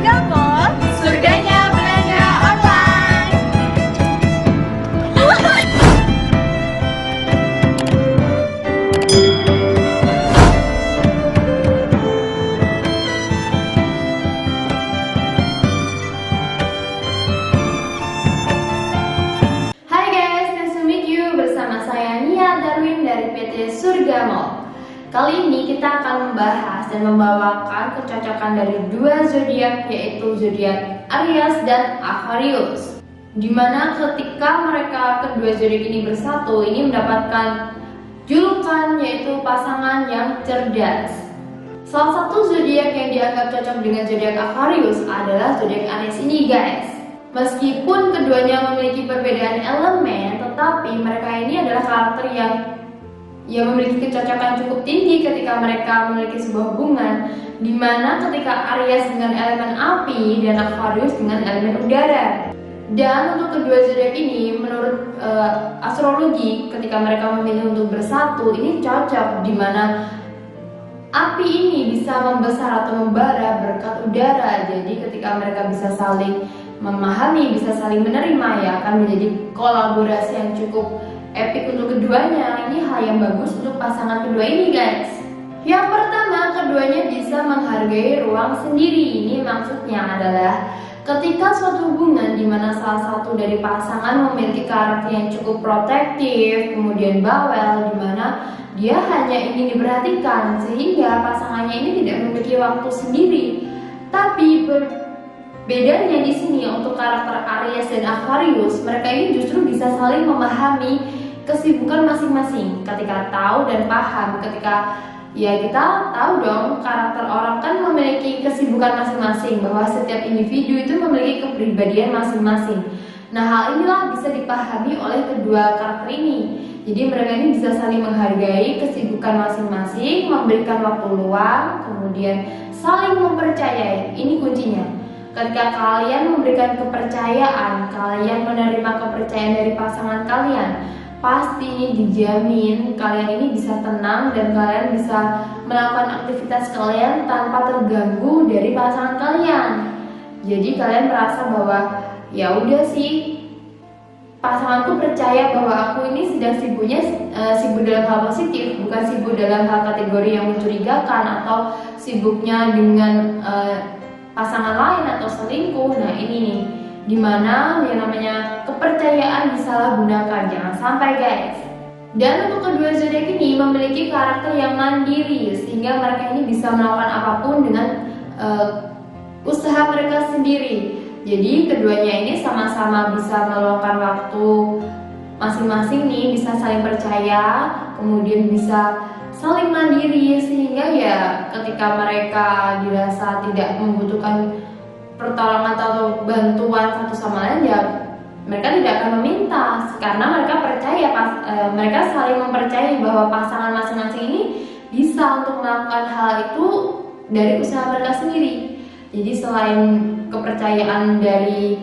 Surga Mall, surganya belanja online. Hai guys, nice to meet you. Bersama saya Nia Darwin dari PT Surga Mall. Kali ini kita akan membahas dan membawakan kecocokan dari dua zodiak, yaitu zodiak Aries dan Aquarius. Dimana ketika mereka kedua zodiak ini bersatu, ini mendapatkan julukan yaitu pasangan yang cerdas. Salah satu zodiak yang dianggap cocok dengan zodiak Aquarius adalah zodiak Aries ini guys. Meskipun keduanya memiliki perbedaan elemen, tetapi mereka ini adalah karakter yang memiliki kecocokan cukup tinggi ketika mereka memiliki sebuah hubungan, di mana ketika Aries dengan elemen api dan Aquarius dengan elemen udara. Dan untuk kedua zodiak ini, menurut astrologi, ketika mereka memilih untuk bersatu, ini cocok, di mana api ini bisa membesar atau membara berkat udara. Jadi ketika mereka bisa saling memahami, bisa saling menerima, ya akan menjadi kolaborasi yang cukup epic untuk keduanya. Ini hal yang bagus untuk pasangan kedua ini guys. Yang pertama, keduanya bisa menghargai ruang sendiri. Ini maksudnya adalah ketika suatu hubungan di mana salah satu dari pasangan memiliki karakter yang cukup protektif, kemudian bawel, di mana dia hanya ingin diperhatikan, sehingga pasangannya ini tidak memiliki waktu sendiri. Tapi bedanya di sini untuk karakter Aries dan Aquarius, mereka ini justru bisa saling memahami kesibukan masing-masing. Ketika tahu dan paham, ketika kita tahu dong, karakter orang kan memiliki kesibukan masing-masing, bahwa setiap individu itu memiliki kepribadian masing-masing. Nah, hal inilah bisa dipahami oleh kedua karakter ini. Jadi mereka ini bisa saling menghargai kesibukan masing-masing, memberikan waktu luang, kemudian saling mempercayai. Ini kuncinya. Ketika kalian memberikan kepercayaan, kalian menerima kepercayaan dari pasangan kalian, pasti dijamin kalian ini bisa tenang dan kalian bisa melakukan aktivitas kalian tanpa terganggu dari pasangan kalian. Jadi kalian merasa bahwa ya udah sih, pasanganku percaya bahwa aku ini sedang sibuk dalam hal positif, bukan sibuk dalam hal kategori yang mencurigakan atau sibuknya dengan pasangan lain atau selingkuh. Nah ini nih, dimana yang namanya kepercayaan disalahgunakan, jangan sampai guys. Dan untuk kedua zodiak ini memiliki karakter yang mandiri, sehingga mereka ini bisa melakukan apapun dengan usaha mereka sendiri. Jadi keduanya ini sama-sama bisa meluangkan waktu masing-masing nih, bisa saling percaya, kemudian bisa saling mandiri, sehingga ya ketika mereka dirasa tidak membutuhkan pertolongan atau bantuan satu sama lain, ya mereka tidak akan meminta, karena mereka percaya, mereka saling mempercayai bahwa pasangan masing-masing ini bisa untuk melakukan hal itu dari usaha mereka sendiri. Jadi selain kepercayaan dari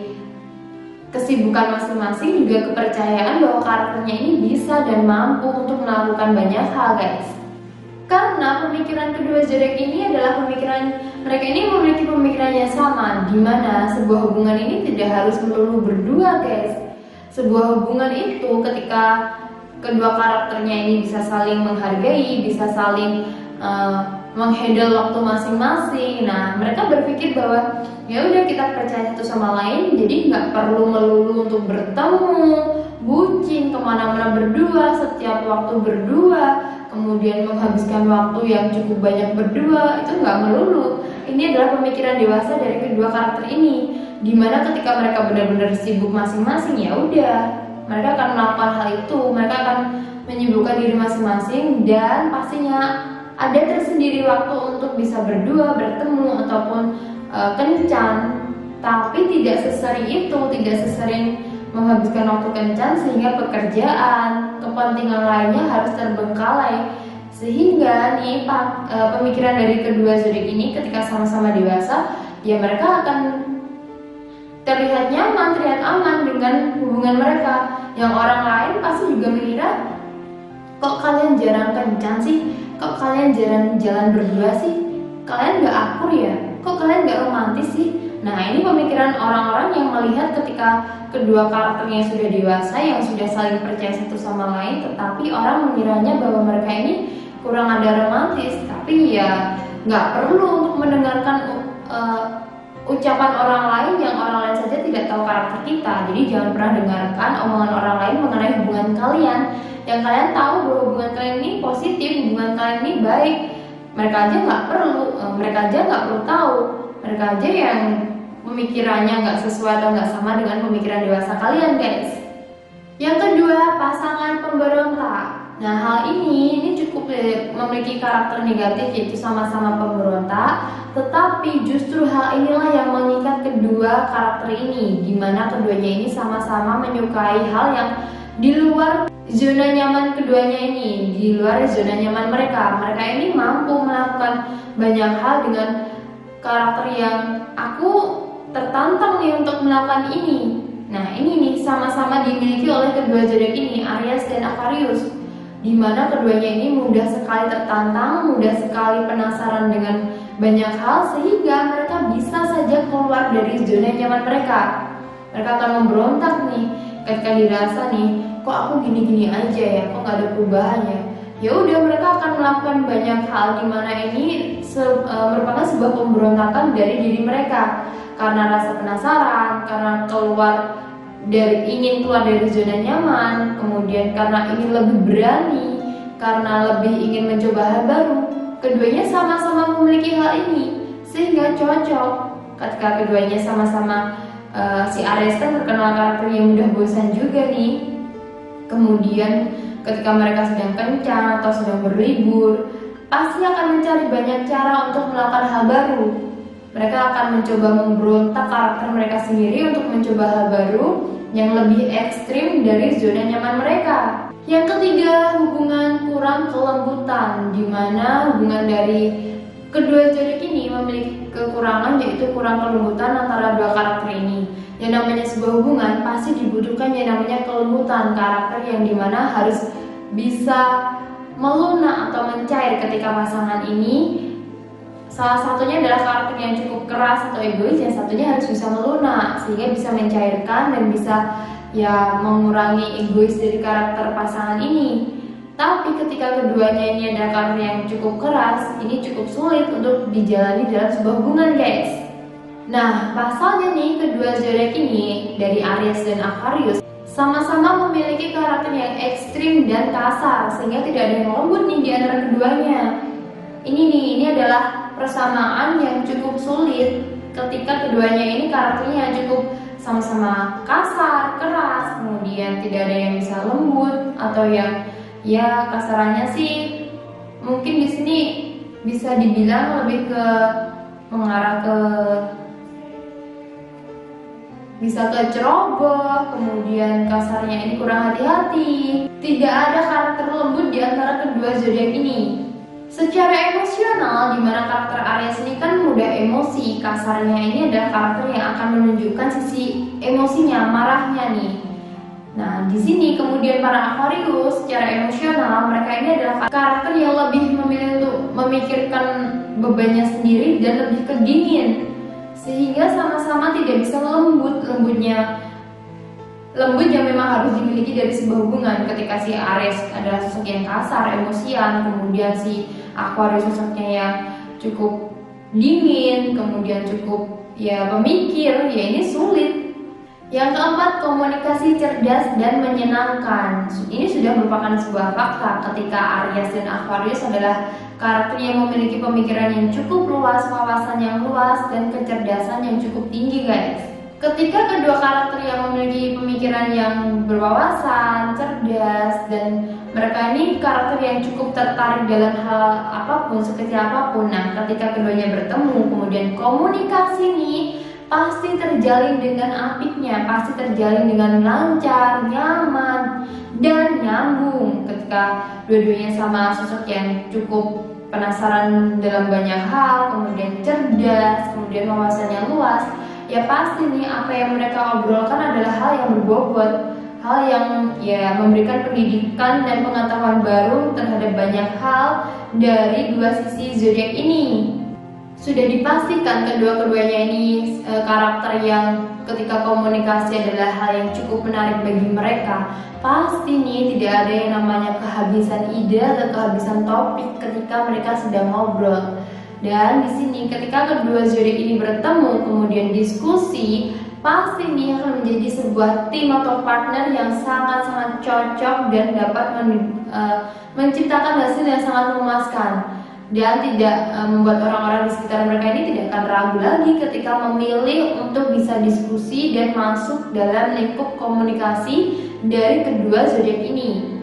kesibukan masing-masing, juga kepercayaan bahwa karakternya ini bisa dan mampu untuk melakukan banyak hal guys. Karena pemikiran kedua zodiak ini adalah mereka ini memiliki pemikiran yang sama, di mana sebuah hubungan ini tidak harus melulu berdua guys. Sebuah hubungan itu ketika kedua karakternya ini bisa saling menghargai, bisa saling menghandle waktu masing-masing. Nah, mereka berpikir bahwa ya udah, kita percaya satu sama lain, jadi nggak perlu melulu untuk bertemu, bucin kemana-mana berdua, setiap waktu berdua, kemudian menghabiskan waktu yang cukup banyak berdua, itu nggak melulu. Ini adalah pemikiran dewasa dari kedua karakter ini, dimana ketika mereka benar-benar sibuk masing-masing, ya udah, mereka akan melakukan hal itu, mereka akan menyibukkan diri masing-masing, dan pastinya ada tersendiri waktu untuk bisa berdua, bertemu, ataupun kencan. Tapi tidak sesering itu, tidak sesering menghabiskan waktu kencan, sehingga pekerjaan, kepentingan lainnya harus terbengkalai. Sehingga nih pemikiran dari kedua zodiak ini ketika sama-sama dewasa, ya mereka akan terlihat nyaman, terlihat aman dengan hubungan mereka. Yang orang lain pasti juga mengira, kok kalian jarang kencan sih? Kok kalian jarang jalan berdua sih? Kalian gak akur ya? kok kalian gak romantis sih? Nah, ini pemikiran orang-orang yang melihat ketika kedua karakternya sudah dewasa, yang sudah saling percaya satu sama lain, tetapi orang mengiranya bahwa mereka ini kurang ada romantis. Tapi ya nggak perlu untuk mendengarkan ucapan orang lain yang orang lain saja tidak tahu karakter kita. Jadi jangan pernah dengarkan omongan orang lain mengenai hubungan kalian. Yang kalian tahu bahwa hubungan kalian ini positif, hubungan kalian ini baik. Mereka aja nggak perlu tahu. Mereka aja yang pemikirannya nggak sesuai atau nggak sama dengan pemikiran dewasa kalian, guys. Yang kedua, pasangan pemberontak. Nah, hal ini cukup memiliki karakter negatif, yaitu sama-sama pemberontak. Tetapi justru hal inilah yang mengikat kedua karakter ini, di mana keduanya ini sama-sama menyukai hal yang di luar zona nyaman keduanya ini, di luar zona nyaman mereka. Mereka ini mampu melakukan banyak hal dengan karakter yang aku tertantang nih untuk melakukan ini. Nah, ini nih sama-sama dimiliki oleh kedua zodiak ini, Aries dan Aquarius, di mana keduanya ini mudah sekali tertantang, mudah sekali penasaran dengan banyak hal, sehingga mereka bisa saja keluar dari zona nyaman mereka. Mereka akan memberontak nih ketika dirasa nih, kok aku gini-gini aja ya, kok nggak ada perubahannya. Ya udah, mereka akan melakukan banyak hal di mana ini merupakan sebuah pemberontakan dari diri mereka, karena rasa penasaran, karena ingin keluar dari zona nyaman, kemudian karena ingin lebih berani, karena lebih ingin mencoba hal baru. Keduanya sama-sama memiliki hal ini, sehingga cocok ketika keduanya sama-sama. Si Aries kan terkenal karakter yang mudah bosan juga nih. Kemudian ketika mereka sedang kencan atau sedang berlibur, pasti akan mencari banyak cara untuk melakukan hal baru. Mereka akan mencoba memberontak karakter mereka sendiri untuk mencoba hal baru yang lebih ekstrim dari zona nyaman mereka. Yang ketiga, hubungan kurang kelembutan, di mana hubungan dari kedua zodiak ini memiliki kekurangan, yaitu kurang kelembutan antara dua karakter ini. Yang namanya sebuah hubungan pasti dibutuhkan yang namanya kelembutan karakter, yang dimana harus bisa melunak atau mencair ketika pasangan ini. Salah satunya adalah karakter yang cukup keras atau egois, yang satunya harus bisa melunak sehingga bisa mencairkan dan bisa ya mengurangi egois dari karakter pasangan ini. Tapi ketika keduanya ini ada karakter yang cukup keras, ini cukup sulit untuk dijalani dalam sebuah hubungan, guys. Nah, pasalnya nih, kedua zodiak ini dari Aries dan Aquarius sama-sama memiliki karakter yang ekstrim dan kasar, sehingga tidak ada yang lembut nih di antara keduanya. Ini adalah persamaan yang cukup sulit ketika keduanya ini karakternya cukup sama-sama kasar, keras, kemudian tidak ada yang bisa lembut atau yang ya kasarannya sih mungkin di sini bisa dibilang lebih ke mengarah ke bisa ke ceroboh, kemudian kasarnya ini kurang hati-hati. Tidak ada karakter lembut di antara kedua zodiak ini. Secara emosional, di mana karakter Aries ini kan mudah emosi, kasarnya ini adalah karakter yang akan menunjukkan sisi emosinya, marahnya nih. Nah, di sini kemudian para Aquarius secara emosional, mereka ini adalah karakter yang lebih memilih untuk memikirkan bebannya sendiri dan lebih ke dingin, sehingga sama-sama tidak bisa lembut yang memang harus dimiliki dari sebuah hubungan. Ketika si Aries adalah sosok yang kasar, emosian, kemudian si Aquarius sosoknya yang cukup dingin, kemudian cukup ya pemikir, ya ini sulit. Yang keempat, komunikasi cerdas dan menyenangkan. Ini sudah merupakan sebuah fakta ketika Aries dan Aquarius adalah karakter yang memiliki pemikiran yang cukup luas, wawasan yang luas, dan kecerdasan yang cukup tinggi, guys. Ketika kedua karakter yang memiliki pemikiran yang berwawasan, cerdas, dan mereka ini karakter yang cukup tertarik dalam hal apapun, sekecil apapun. Nah, ketika keduanya bertemu, kemudian komunikasi nih pasti terjalin dengan apiknya, pasti terjalin dengan lancar, nyaman, dan nyambung. Ketika dua-duanya sama sosok yang cukup penasaran dalam banyak hal, kemudian cerdas, kemudian wawasannya luas, ya pasti nih apa yang mereka obrolkan adalah hal yang berbobot, hal yang ya memberikan pendidikan dan pengetahuan baru terhadap banyak hal dari dua sisi zodiak ini. sudah dipastikan kedua-keduanya ini karakter yang ketika komunikasi adalah hal yang cukup menarik bagi mereka, pasti nih tidak ada yang namanya kehabisan ide atau kehabisan topik ketika mereka sedang ngobrol. Dan di sini ketika kedua zodiak ini bertemu kemudian diskusi, pasti nih akan menjadi sebuah tim atau partner yang sangat-sangat cocok dan dapat menciptakan hasil yang sangat memuaskan. Dan tidak membuat orang-orang di sekitar mereka ini tidak akan ragu lagi ketika memilih untuk bisa diskusi dan masuk dalam lingkup komunikasi dari kedua zodiak ini.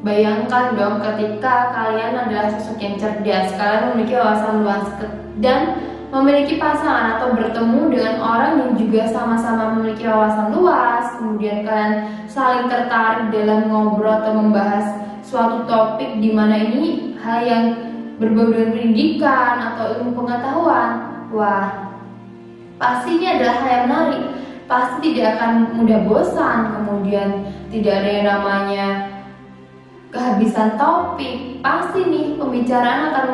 Bayangkan dong ketika kalian adalah sosok yang cerdas, kalian memiliki wawasan luas dan memiliki pasangan atau bertemu dengan orang yang juga sama-sama memiliki wawasan luas, kemudian kalian saling tertarik dalam ngobrol atau membahas suatu topik di mana ini hal yang berbau dengan pendidikan atau ilmu pengetahuan. Wah, pasti ini adalah hal yang menarik. Pasti tidak akan mudah bosan, kemudian tidak ada yang namanya kehabisan topik. Pasti nih pembicaraan akan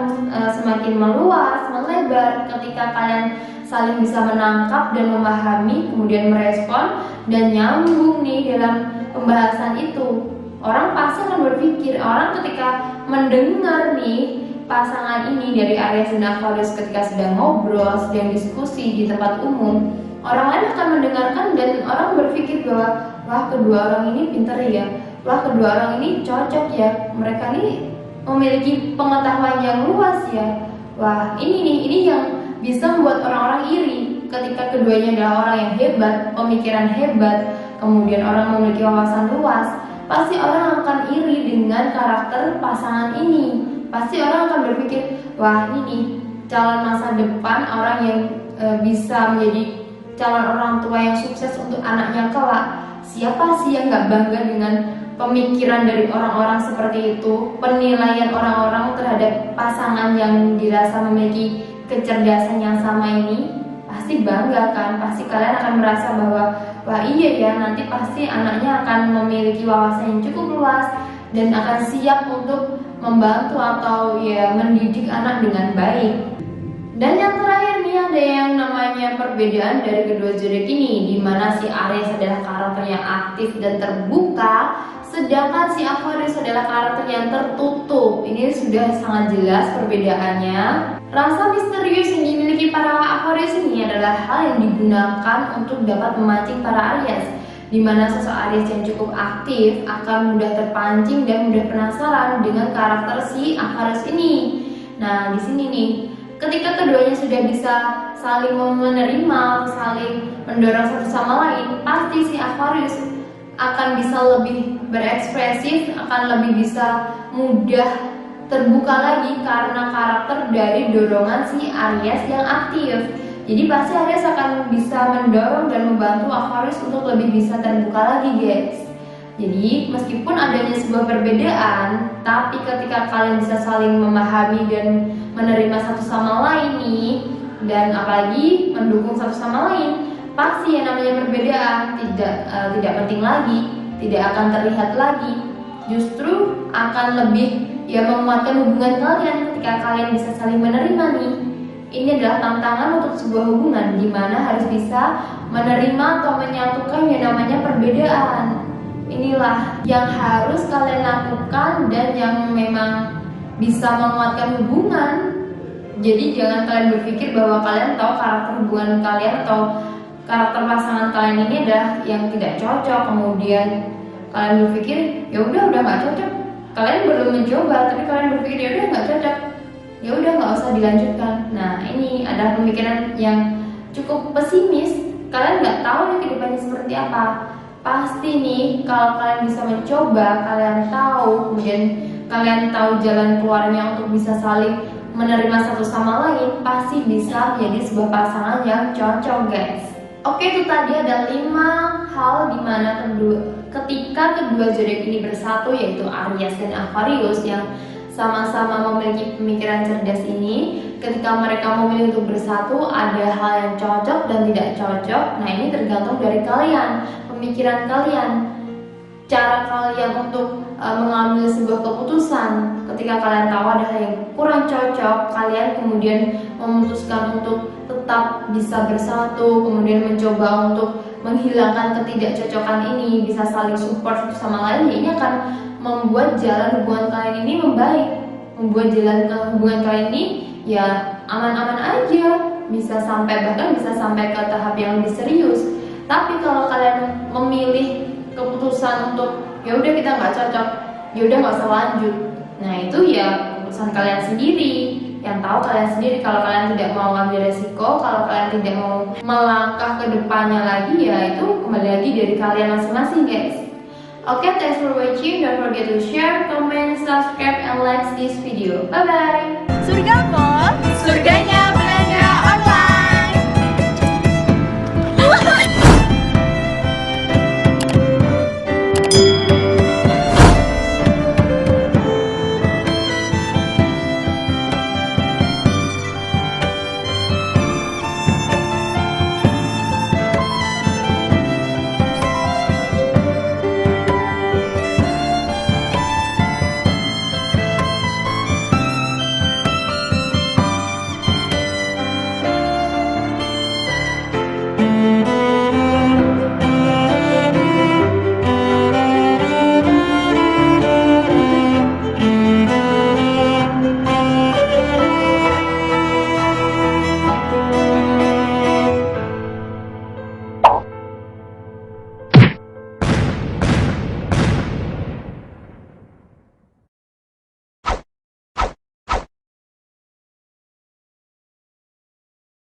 semakin meluas, melebar ketika kalian saling bisa menangkap dan memahami, kemudian merespon dan nyambung nih dalam pembahasan itu. Orang pasti akan berpikir, orang ketika mendengar nih pasangan ini dari Aries dan Aquarius ketika sedang ngobrol, sedang diskusi di tempat umum, orang lain akan mendengarkan dan orang berpikir bahwa wah, kedua orang ini pintar ya, wah, kedua orang ini cocok ya, mereka ini memiliki pengetahuan yang luas ya. Wah, ini yang bisa membuat orang-orang iri ketika keduanya adalah orang yang hebat, pemikiran hebat, kemudian orang memiliki wawasan luas. Pasti orang akan iri dengan karakter pasangan ini. Pasti orang akan berpikir, wah, ini calon masa depan, orang yang bisa menjadi calon orang tua yang sukses untuk anaknya kelak. Siapa sih yang gak bangga dengan pemikiran dari orang-orang seperti itu, penilaian orang-orang terhadap pasangan yang dirasa memiliki kecerdasan yang sama ini? Pasti bangga kan, pasti kalian akan merasa bahwa wah, iya ya, nanti pasti anaknya akan memiliki wawasan yang cukup luas dan akan siap untuk membantu atau ya mendidik anak dengan baik. Dan yang terakhir nih ada yang namanya perbedaan dari kedua zodiak ini, di mana si Aries adalah karakter yang aktif dan terbuka, sedangkan si Aquarius adalah karakter yang tertutup. Ini sudah sangat jelas perbedaannya. Rasa misterius yang dimiliki para Aquarius ini adalah hal yang digunakan untuk dapat memancing para Aries, di mana sosok Aries yang cukup aktif akan mudah terpancing dan mudah penasaran dengan karakter si Aquarius ini. Nah, di sini nih, ketika keduanya sudah bisa saling menerima, saling mendorong satu sama lain, pasti si Aquarius akan bisa lebih berekspresif, akan lebih bisa mudah terbuka lagi karena karakter dari dorongan si Aries yang aktif. Jadi pasti Aries akan bisa mendorong dan membantu Aquarius untuk lebih bisa terbuka lagi, guys. Jadi meskipun adanya sebuah perbedaan, tapi ketika kalian bisa saling memahami dan menerima satu sama lain nih, dan apalagi mendukung satu sama lain, pasti yang namanya perbedaan tidak penting lagi, tidak akan terlihat lagi. Justru akan lebih menguatkan hubungan kalian ketika kalian bisa saling menerima nih. Ini adalah tantangan untuk sebuah hubungan, di mana harus bisa menerima atau menyatukan yang namanya perbedaan. Inilah yang harus kalian lakukan dan yang memang bisa menguatkan hubungan. Jadi jangan kalian berpikir bahwa kalian tahu karakter hubungan kalian atau karakter pasangan kalian ini adalah yang tidak cocok, kemudian kalian berpikir ya udah nggak cocok. Kalian belum mencoba tapi kalian berpikir ya udah nggak cocok, ya udah nggak usah dilanjutkan. Nah, ini adalah pemikiran yang cukup pesimis. Kalian nggak tahu nih kedepannya seperti apa. Pasti nih kalau kalian bisa mencoba, kalian tahu, kemudian kalian tahu jalan keluarnya untuk bisa saling menerima satu sama lain, pasti bisa menjadi sebuah pasangan yang cocok, guys. Oke, itu tadi ada 5 hal dimana ketika kedua zodiak ini bersatu, yaitu Aries dan Aquarius yang sama-sama memiliki pemikiran cerdas ini. Ketika mereka memilih untuk bersatu, ada hal yang cocok dan tidak cocok. Nah, ini tergantung dari kalian, pemikiran kalian, cara kalian untuk mengambil sebuah keputusan. Ketika kalian tahu ada hal yang kurang cocok, kalian kemudian memutuskan untuk tetap bisa bersatu, kemudian mencoba untuk menghilangkan ketidakcocokan ini, bisa saling support satu sama lain. Ini akan membuat jalan hubungan kalian ini membaik, membuat jalan hubungan kalian ini ya aman-aman aja, bahkan bisa sampai ke tahap yang lebih serius. Tapi kalau kalian memilih keputusan untuk ya udah kita nggak cocok, ya udah nggak usah lanjut, nah itu ya keputusan kalian sendiri, yang tahu kalian sendiri. Kalau kalian tidak mau ambil resiko, kalau kalian tidak mau melangkah ke depannya lagi, ya itu kembali lagi dari kalian masing-masing, guys. Okay, thanks for watching. Don't forget to share, comment, subscribe, and like this video. Bye bye. Surga Mall, surganya